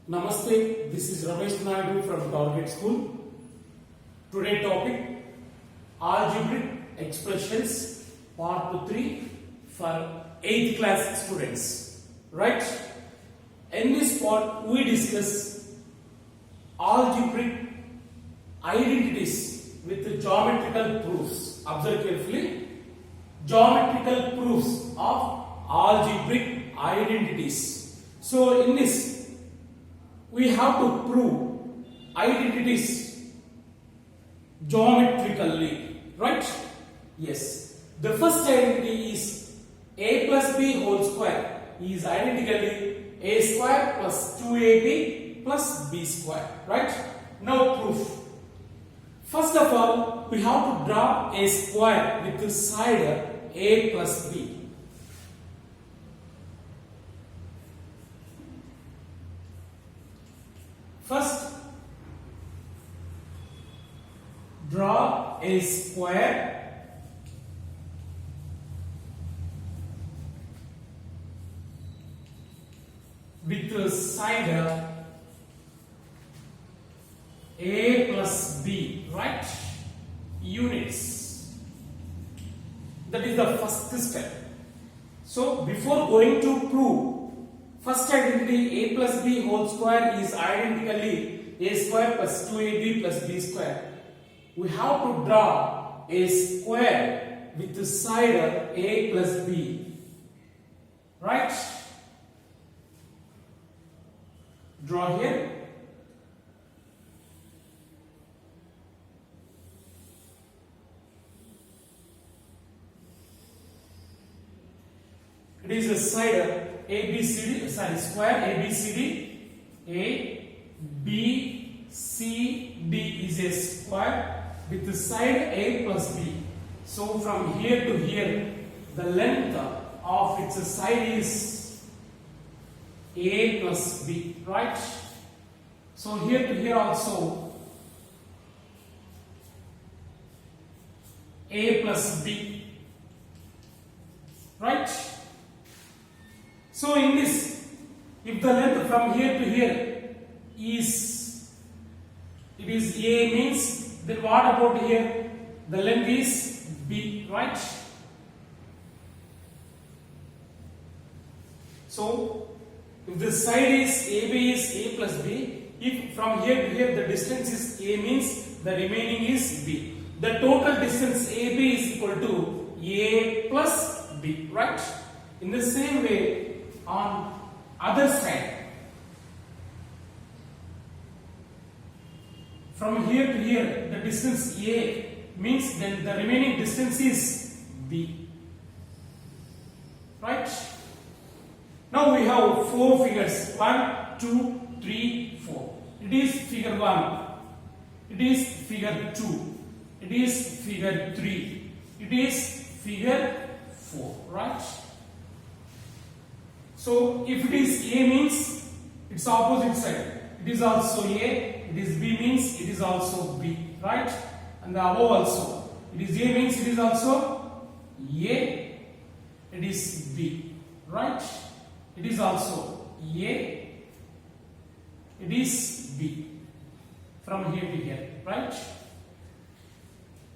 Namaste, this is Ramesh Naidu from Target School. Today topic Algebraic Expressions Part 3 for 8th class students. Right? In this part we discuss algebraic identities with geometrical proofs. Observe carefully. Geometrical proofs of algebraic identities. So in this we have to prove identities geometrically, right? Yes. The first identity is a plus b whole square is identically a square plus 2ab plus b square, right? Now proof. First of all, we have to draw a square with the side a plus b. First, draw a square with the side a plus b, right? Units. That is the first step. So, before going to prove first identity a plus b whole square is identically a square plus 2ab plus b square, we have to draw a square with the side a plus b, right? Draw here. It is a side ABCD, square ABCD. A, B, C, D is a square with the side A plus B. So from here to here, the length of its side is A plus B, right? So here to here also A plus B, right? So in this, if the length from here to here is A means, then what about here? The length is B, right? So if the side is AB is A plus B, if from here to here the distance is A means the remaining is B. The total distance AB is equal to A plus B, right? In the same way, on other side, from here to here the distance A means then the remaining distance is B, right? Now we have four figures, 1, 2, 3, 4. It is figure 1, it is figure 2, it is figure 3, it is figure 4, right? So if it is A means its opposite side, it is also A, it is B means it is also B, right? And the above also, it is A means it is also A, it is B, right? It is also A, it is B, from here to here, right?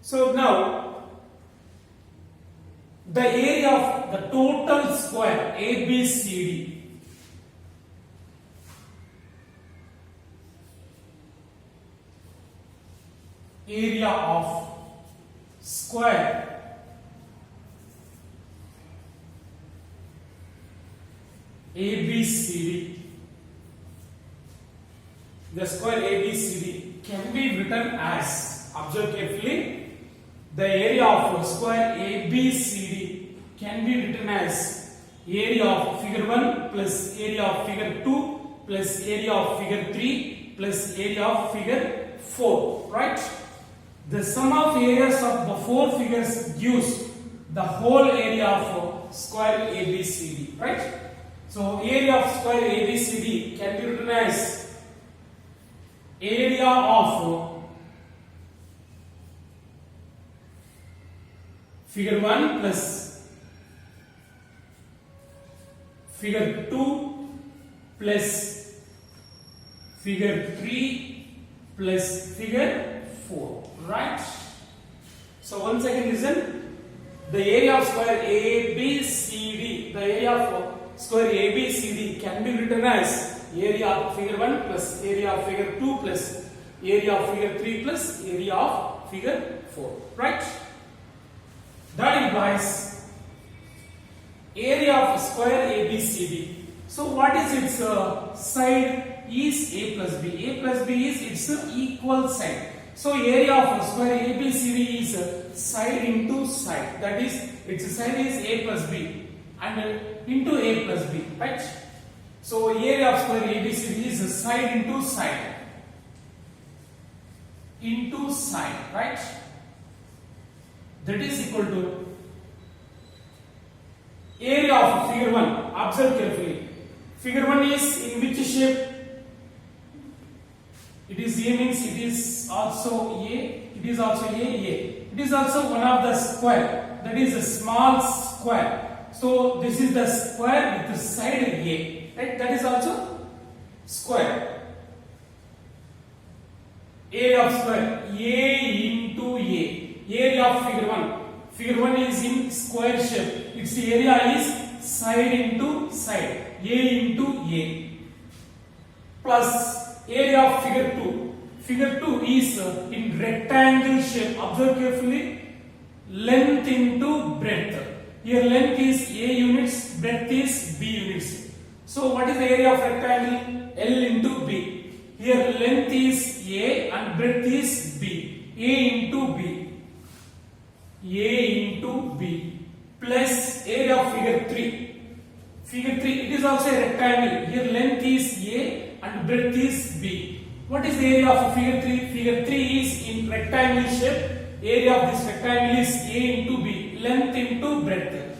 So now the area of the total square ABCD area of square ABCD, the square ABCD can be written as, observe carefully, the area of square ABCD can be written as area of figure 1 plus area of figure 2 plus area of figure 3 plus area of figure 4, right? The sum of areas of the four figures gives the whole area of square ABCD, right? So area of square ABCD can be written as area of figure 1 plus figure 2 plus figure 3 plus figure 4, right? So once again listen, the area of square ABCD, the area of square ABCD can be written as area of figure 1 plus area of figure 2 plus area of figure 3 plus area of figure 4, right? That implies area of square ABCD. So what is its side is A plus B. A plus B is its equal side. So area of square ABCD is side into side. That is, its side is A plus B and into A plus B, right? So area of square ABCD is side into side. Into side, right? That is equal to area of figure 1. Observe carefully. Figure 1 is in which shape? It is A, means it is also A. It is also A. It is also one of the square. That is a small square. So this is the square with the side A. Right? That is also square. Area of square A into A. Area of figure 1. Figure 1 is in square shape. Its area is side into side. A into A. Plus area of figure 2. Figure 2 is in rectangle shape. Observe carefully. Length into breadth. Here length is A units, breadth is B units. So what is the area of rectangle? L into B. Here length is A and breadth is B. A into B. A into B. Plus area of figure 3. Figure 3, it is also a rectangle. Here length is A and breadth is B. What is the area of figure 3? Figure 3 is in rectangle shape. Area of this rectangle is A into B. Length into breadth.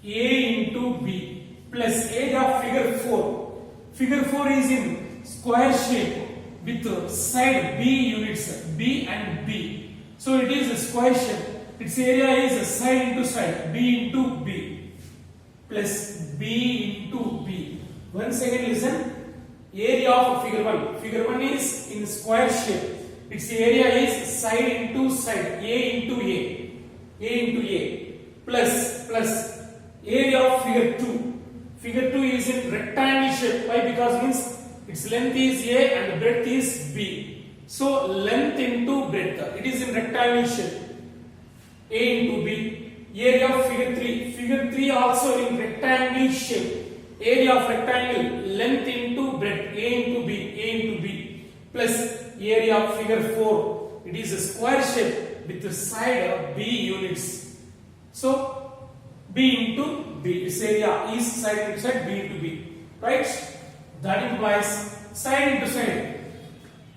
A into B. Plus area of figure 4. Figure 4 is in square shape with side B units. B and B. So it is a square shape. Its area is side into side. B into B. Plus B into B. Once again listen. Area of figure 1. Figure 1 is in square shape. Its area is side into side. A into A. A into A. Plus area of figure 2. Figure 2 is in rectangle shape. Why? Because means its length is A and breadth is B. So length into breadth. It is in rectangle shape. A into B. Area of figure 3. Figure 3 also in rectangle shape. Area of rectangle, length into breadth. A into B. A into B. Plus area of figure 4. It is a square shape with the side of B units. So B into B. Its area is side into side. B into B. Right? That implies side into side.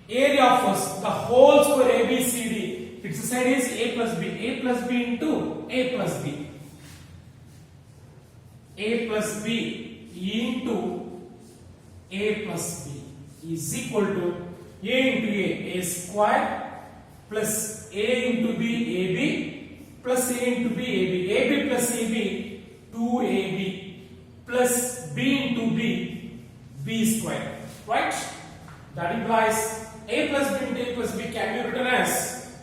Area of the whole square ABCD. Its side is A plus B. A plus B into A plus B. A plus B into A plus B is equal to A into A square plus A into B AB plus A into B AB. AB plus AB 2AB plus B into B B square. Right? That implies A plus B into A plus B can be written as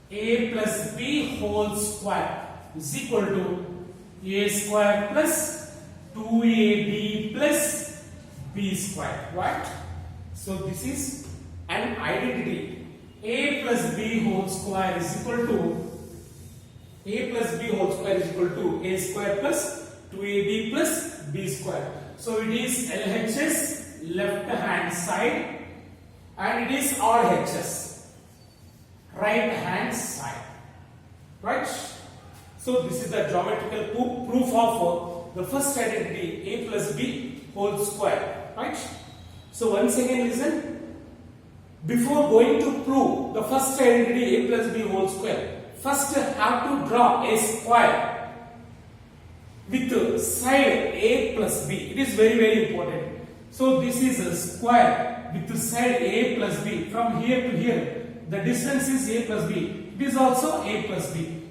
A plus B whole square is equal to A square plus 2AB plus B square, right? So this is an identity. A plus B whole square is equal to A plus B whole square is equal to A square plus 2AB plus B square. So it is LHS left hand side and it is RHS right hand side, right? So this is the geometrical proof of the first identity A plus B whole square, right? So once again listen. Before going to prove the first identity A plus B whole square, first have to draw a square with side A plus B. It is very important. So this is a square with side A plus B. From here to here, the distance is A plus B. It is also A plus B.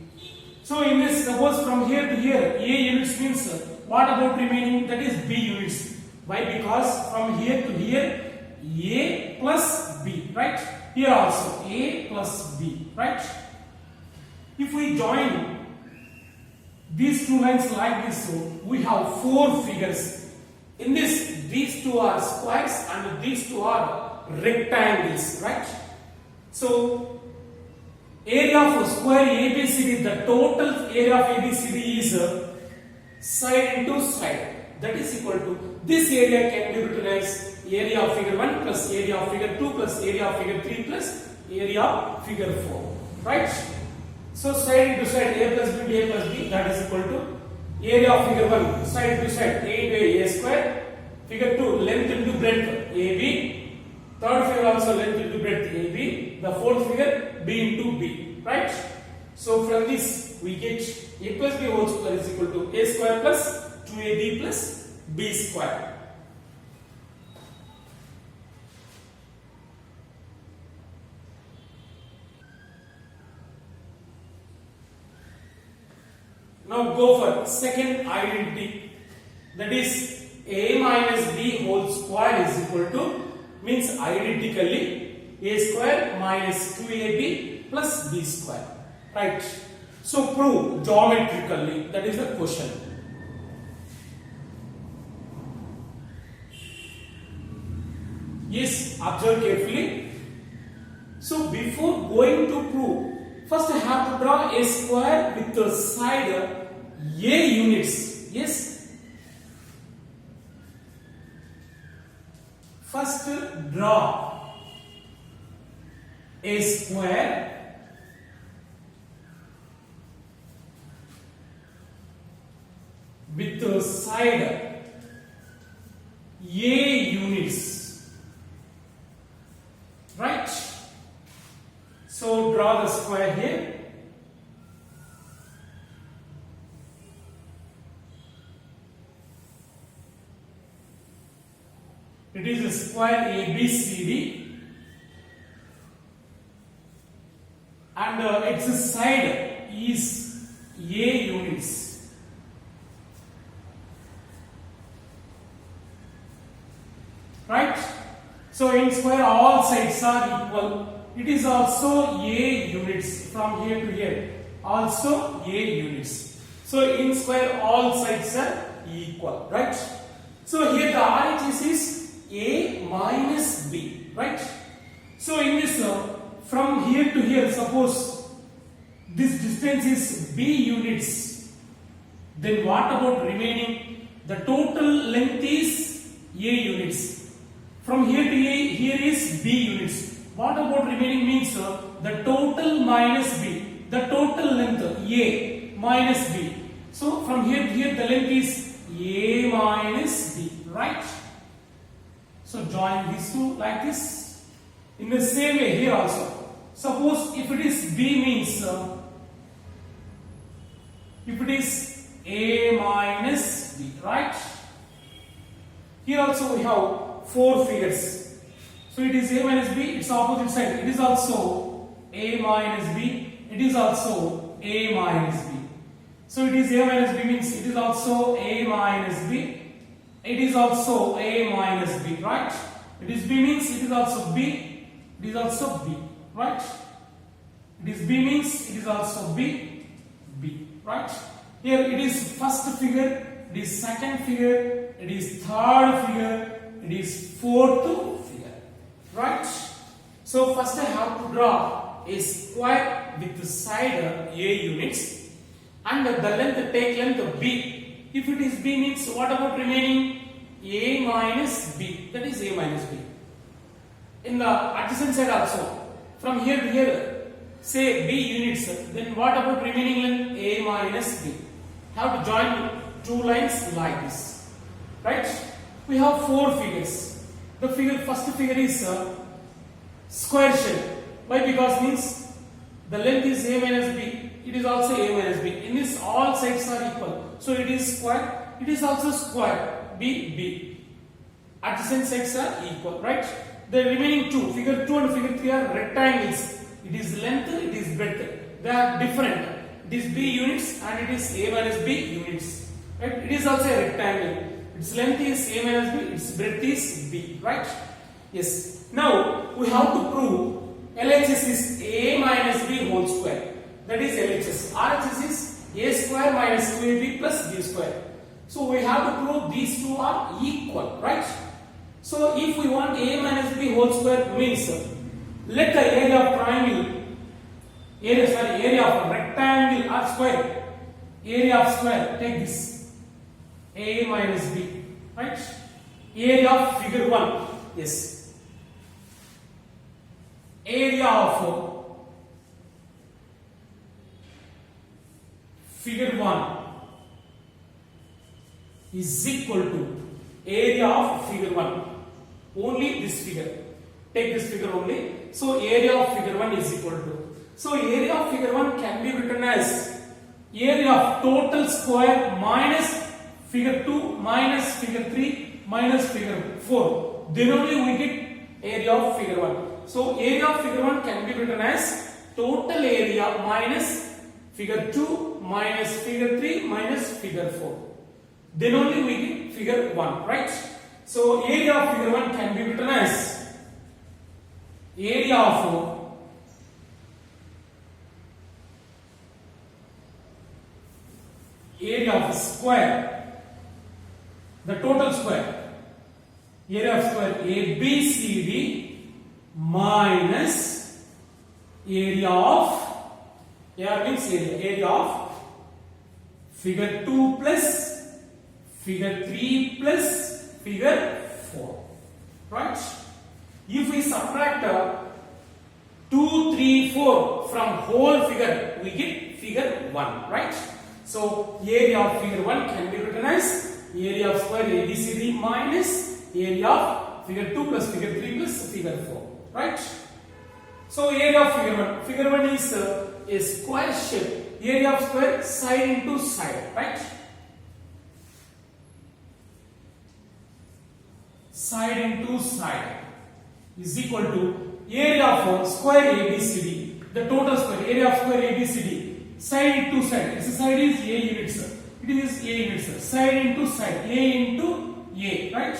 So in this, suppose from here to here, A units means what about remaining? That is B units. Why? Because from here to here, A plus B, right? Here also A plus B, right? If we join these two lines like this, so we have four figures. In this, these two are squares and these two are rectangles, right? So, area of square ABCD, the total area of ABCD is side into side. That is equal to, this area can be written as area of figure 1 plus area of figure 2 plus area of figure 3 plus area of figure 4, right? So side into side, A plus B, A plus B, that is equal to area of figure 1, side to side, A by A square, figure 2, length into breadth, AB, third figure also length into breadth, AB, the fourth figure, B into B, right? So from this, we get A plus B whole square is equal to A square plus 2AB plus B square. Now go for second identity, that is A minus B whole square is equal to, means identically A square minus 2AB plus B square, right? So prove geometrically, that is the question. Yes, observe carefully. So before going to prove, first I have to draw a square with the side A units. Yes. First draw a square with the side A units. Right? So draw the square here. It is a square ABCD and its side is A units. Right? So in square all sides are equal. It is also A units from here to here. Also A units. So in square all sides are equal. Right? So here the RHS is A minus B. Right? So in this from here to here, suppose this distance is B units. Then what about remaining? The total length is A units. From here to here is B units. What about remaining means the total minus B, the total length A minus B. So from here to here the length is A minus B, right? So join these two like this. In the same way here also. Suppose if it is B means if it is A minus B, right? Here also we have four figures. So it is A minus B, its opposite side. It is also A minus B. It is also A minus B. So it is A minus B means it is also A minus B. It is also A minus B, right? It is B means it is also B. It is also B, right? It is B means it is also B, B, right? Here it is first figure, it is second figure, it is third figure, it is fourth figure, right? So first I have to draw a square with the side A units and the length, take length B. If it is B means what about remaining? A minus B, that is A minus B. In the adjacent side also, from here to here, say B units, then what about remaining length? A minus B. Have to join two lines like this, right? We have four figures. The first figure is square shape. Why? Because means the length is A minus B. It is also A minus B. In this all sides are equal. So it is square. It is also square. B, B. Adjacent sides are equal, right? The remaining two, figure 2 and figure 3 are rectangles. It is length, it is breadth. They are different. It is B units and it is A minus B units. Right? It is also a rectangle. Its length is A minus B, its breadth is B, right? Yes. Now we have to prove LHS is a minus b whole square. That is LHS. RHS is a square minus 2ab plus b square. So we have to prove these two are equal, right? So if we want a minus b whole square means let the area of triangle, area of rectangle or square, area of square, take this a minus b, right? Area of figure 1, yes. Area of figure 1 is equal to area of figure 1. Only this figure. Take this figure only. So area of figure 1 is equal to. So area of figure 1 can be written as area of total square minus figure 2 minus figure 3 minus figure 4. Then only we get area of figure 1. So area of figure 1 can be written as total area minus figure 2 minus figure 3 minus figure 4. Then only we get figure 1, right? So area of figure 1 can be written as area of square, the total square, area of square ABCD minus area of, area of figure 2 plus figure 3 plus figure 4, right? If we subtract 2, 3, 4 from whole figure, we get figure 1, right? So area of figure 1 can be written as area of square ABCD minus area of figure 2 plus figure 3 plus figure 4, right? So area of figure 1 is a square shape, area of square side into side, right? Side into side is equal to area of square ABCD, the total square, area of square ABCD, side into side. This side is A units. It is A units. Side into side, A into A, right?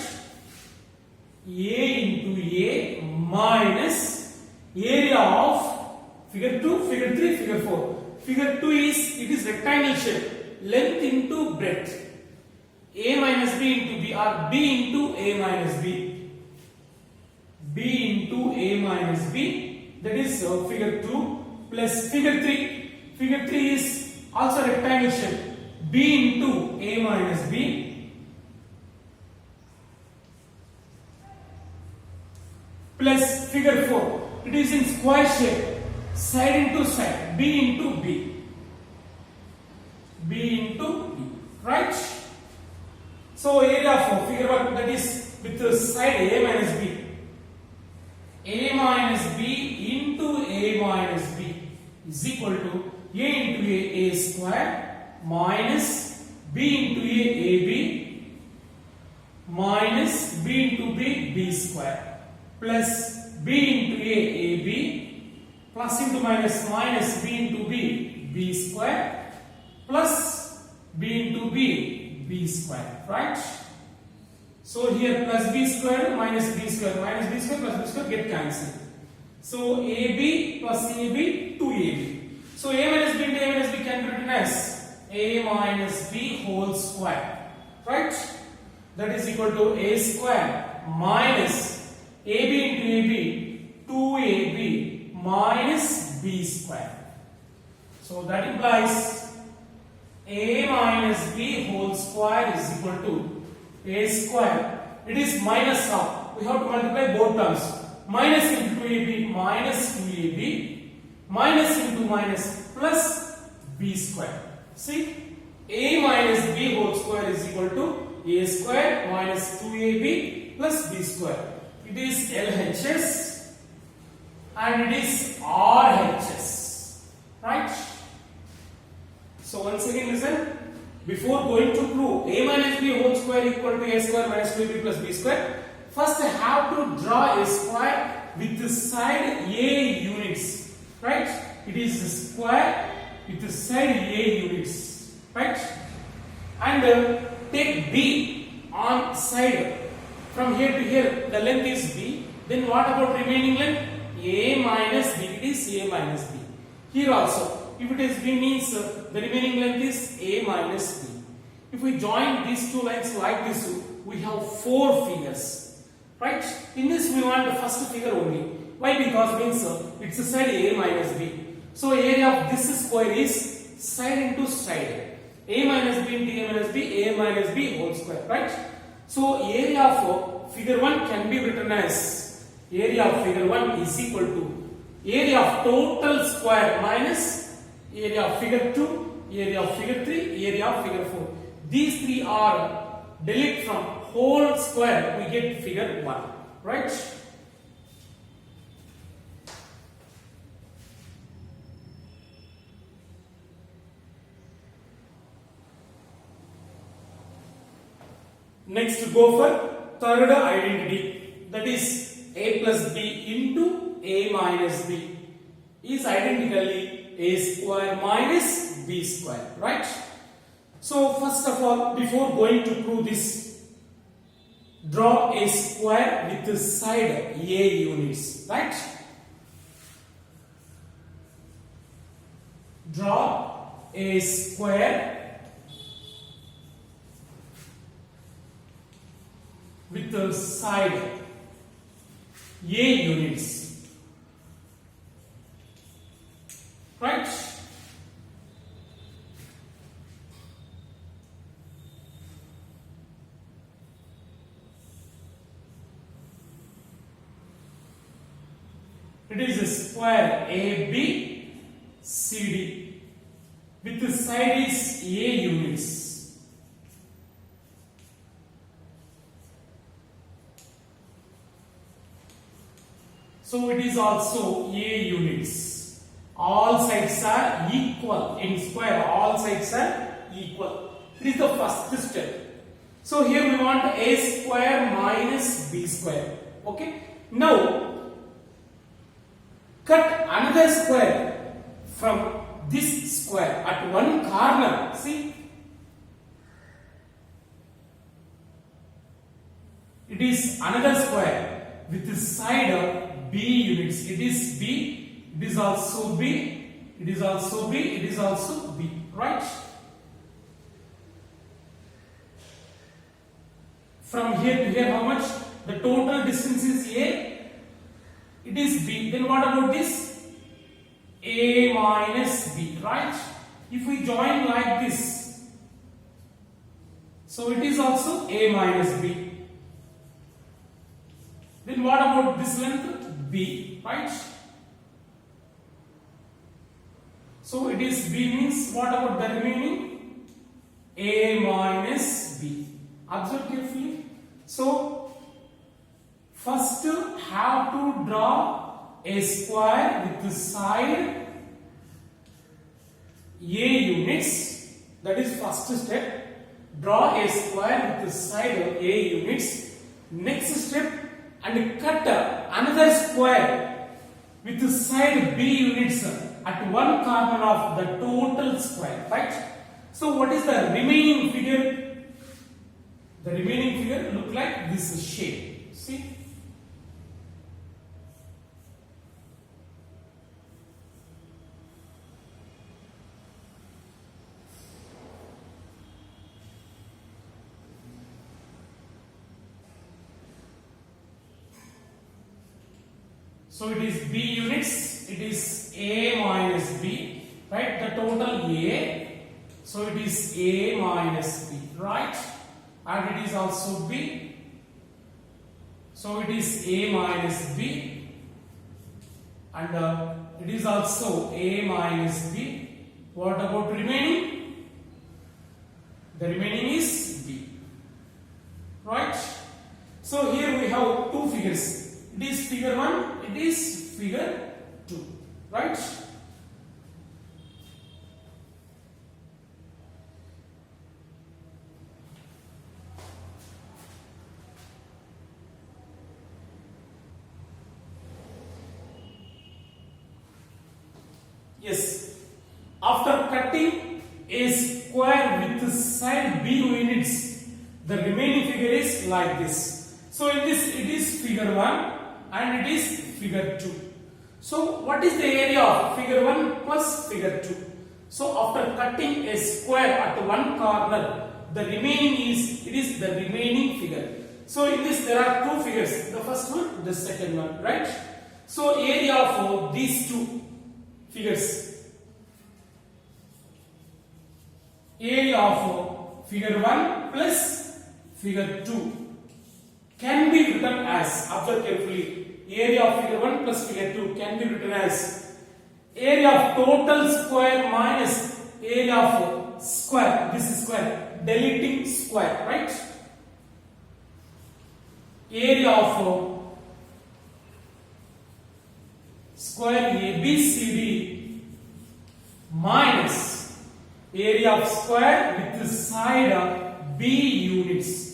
A into A minus area of figure 2, figure 3, figure 4. Figure 2 is rectangle shape, length into breadth. A minus B into B or B into A minus B. B into A minus B, that is figure 2 plus figure 3. Figure 3 is also rectangle shape, B into A minus B plus figure 4. It is in square shape, side into side, B into B. B into B, right? So area for figure 1, that is with the side A minus B. A minus B into A minus B is equal to A into A square minus B into A B minus B into B square plus B into A B plus into minus B into B square plus B into B square, right? So here plus B square minus B square plus B square get cancelled. So AB plus AB 2AB. So A minus B into A minus B can be written as A minus B whole square, right? That is equal to A square minus AB into AB 2AB minus B square. So that implies A minus B whole square is equal to A square. It is minus of, we have to multiply both terms. Minus into 2AB minus 2AB minus into minus plus B square. See, A minus B whole square is equal to A square minus 2AB plus B square. It is LHS and it is RHS, right? So once again listen, before going to prove A minus B whole square equal to A square minus 2AB plus B square, first I have to draw a square with the side A units, right? It is a square with the side A units, right? And take B on side, from here to here the length is B, Then what about remaining length? A minus B. It is A minus B. Here also, if it is B means the remaining length is A minus B. If we join these two lines like this, we have four figures, right? In this we want the first figure only. Why? Because means it's a side A minus B. So area of this square is side into side. A minus B into A minus B, A minus B whole square, right? So area of figure 1 can be written as area of figure 1 is equal to area of total square minus area of figure 2, area of figure 3, area of figure 4. These three are delete from whole square, we get figure 1, right? Next, go for third identity, that is A plus B into A minus B is identically A square minus B square, right? So first of all, before going to prove this, draw a square with the side A units, right? Draw a square with the side A units, right? It is a square AB CD with the side is A units. So it is also A units. All sides are equal in square. All sides are equal. It is the first step. So here we want A square minus B square. Okay. Now cut another square from this square at one corner. See, it is another square with the side of B units. It is B, it is also B, it is also B, it is also B, right? From here to here, how much? The total distance is A, it is B. Then what about this? A minus B, right? If we join like this, so it is also A minus B. Then what about this length? B, right? So it is B means what about the remaining? A minus B. Observe carefully. So first have to draw a square with the side A units. That is first step. Draw a square with the side of A units. Next step, and cut another square with the side B units at one corner of the total square, right? So what is the remaining figure? The remaining figure look like this shape. See? So it is B units, it is A minus B, right? The total A, so it is A minus B, right? And it is also B, so it is A minus B, and it is also A minus B. What about remaining? The remaining is B, right? So here we have two figures. It is figure 1, it is figure 2, right? Yes. After cutting a square with the side B units, the remaining figure is like this. So in this it is figure 1. and it is figure 2. So what is the area of figure 1 plus figure 2? So after cutting a square at one corner, the remaining is, it is the remaining figure. So in this there are two figures, the first one, the second one, right? So area of these two figures, area of figure 1 plus figure 2 can be written as, observe carefully, area of figure 1 plus figure 2 can be written as area of total square minus area of square, this is square, deleting square, right? Area of square ABCD minus area of square with the side B units.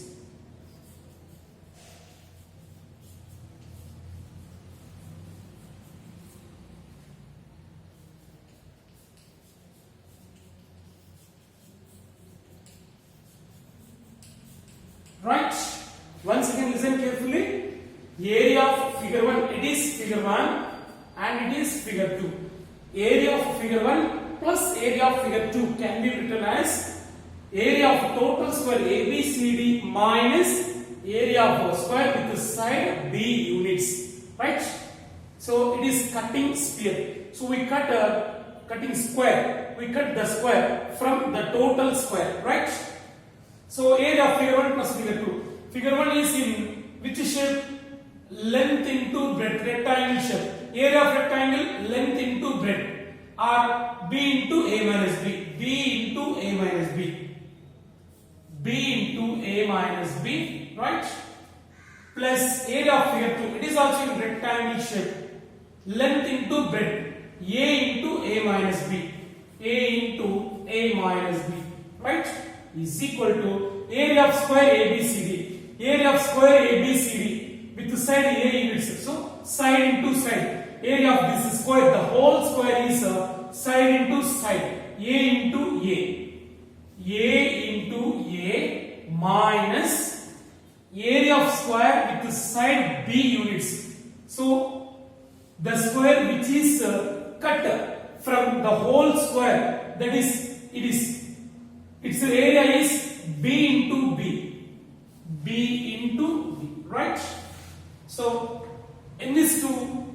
Right? Once again listen carefully. Area of figure 1, it is figure 1 and it is figure 2. Area of figure 1 plus area of figure 2 can be written as area of total square ABCD minus area of square with the side B units. Right? So it is cutting sphere. So we cut cutting square. We cut the square from the total square. Right? So area of figure 1 plus figure 2. Figure 1 is in which shape? Length into breadth, rectangle shape. Area of rectangle, length into breadth, or B into A minus B. B into A minus B. B into A minus B, right? Plus area of figure 2. It is also in rectangle shape. Length into breadth, A into A minus B. A into A minus B, right? Is equal to area of square ABCD. Area of square ABCD with the side A units. So side into side. Area of this square, the whole square is side into side. A into A. A into A minus area of square with the side B units. So the square which is cut from the whole square, that is, its area is B into B. B into B, right? So in this two,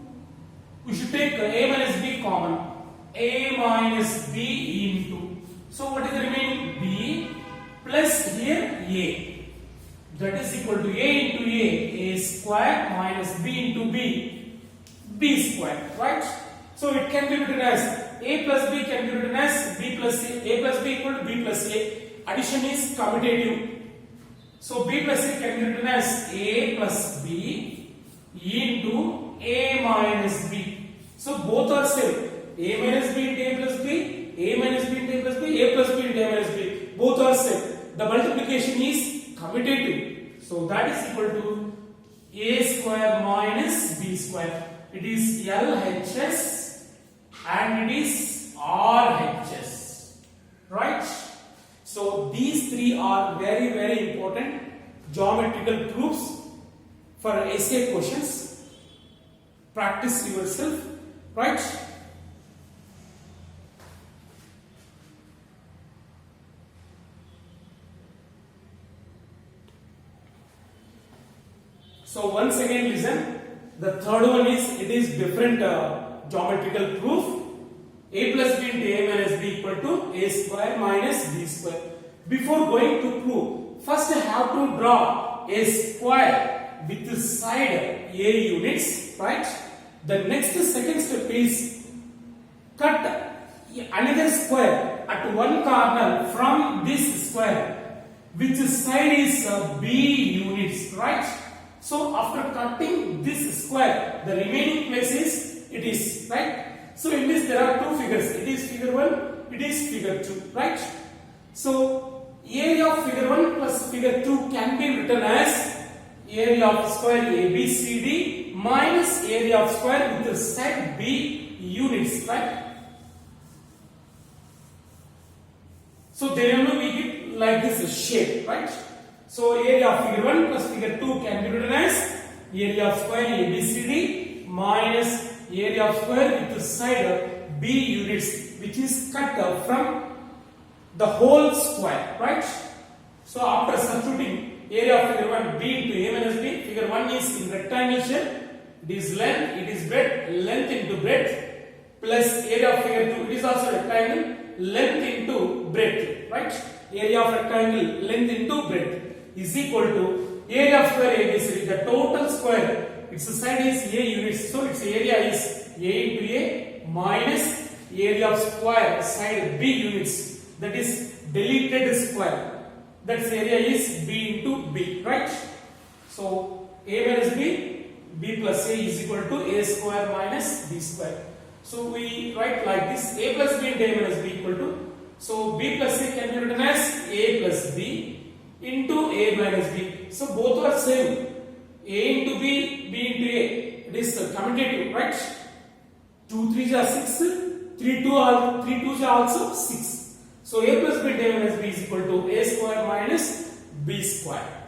we should take A minus B common. A minus B into. So what is the remaining? B plus here A. That is equal to A into A square minus B into B, B square, right? So it can be written as A plus B can be written as B plus A plus B equal to B plus A. Addition is commutative. So B plus A can be written as A plus B into A minus B. So both are same. A minus B into A plus B, A minus B into A plus B, A plus B into A minus B. Both are same. The multiplication is commutative. So that is equal to A square minus B square. It is LHS and it is RHS. Right? So these three are very, very important geometrical proofs for essay questions. Practice yourself, right? So once again listen. The third one is, it is different geometrical proof. A plus B into A minus B equal to A square minus B square. Before going to prove, first I have to draw a square with the side A units, right? The next second step is cut another square at one corner from this square, which side is B units, right? So after cutting this square, the remaining place is, it is, right? So in this there are two figures. It is figure 1, it is figure 2, right? So area of figure 1 plus figure 2 can be written as area of square ABCD minus area of square with the side B units, right? So they will make it like this shape, right? So area of figure 1 plus figure 2 can be written as area of square ABCD minus area of square with side B units, which is cut from the whole square, right? So after substituting area of figure 1 B into A minus B, figure 1 is in rectangle shape, it is length, it is breadth, length into breadth, plus area of figure 2, it is also rectangle, length into breadth, right? Area of rectangle, length into breadth is equal to area of square ABCD, the total square, its side is A units, so its area is A into A minus area of square side B units, that is deleted square, that area is B into B, right? So A minus B, B plus A is equal to A square minus B square. So we write like this, A plus B and A minus B equal to, so B plus A can be written as A plus B into A minus B. So both are same, A into B, B into A, it is commutative, right? 2 3s are 6, 3 2s are also 6. So A plus B and A minus B is equal to A square minus B square.